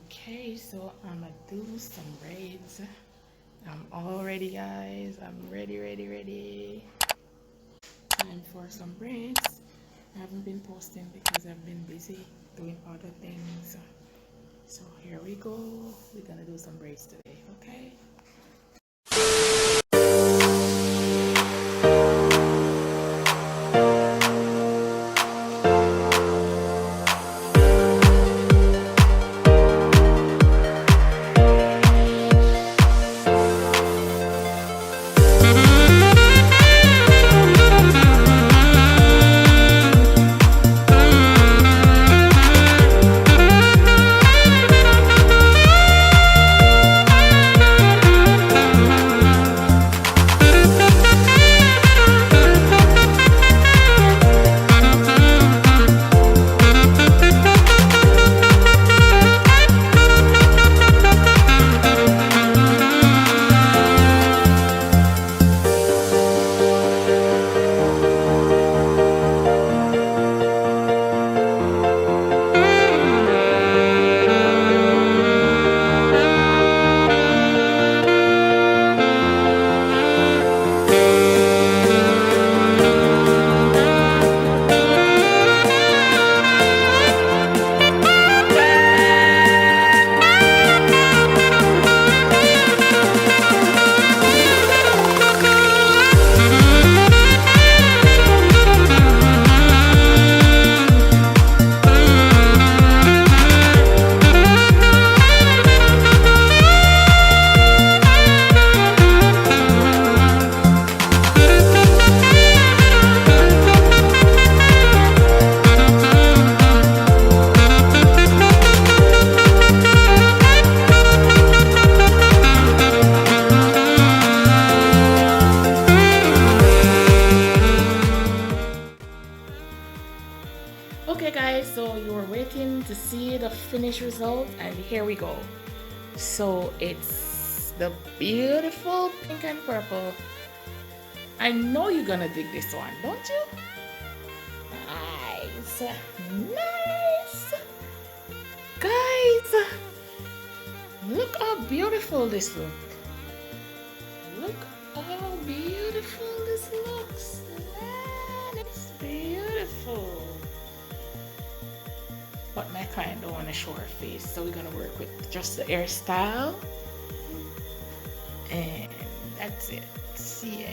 Okay, so I'm gonna do some braids. I'm all ready, guys. I'm ready. Time for some braids. I haven't been posting because I've been busy doing other things. So here we go. We're gonna do some braids today, okay? Okay guys, so you were waiting to see the finished result and here we go. So it's the beautiful pink and purple. I know you're gonna dig this one, don't you? Nice. Nice. Guys, look how beautiful this looks. Look how beautiful this looks. Man, it's beautiful. But my client don't want to show her face, so we're gonna work with just the hairstyle, and that's it. See ya.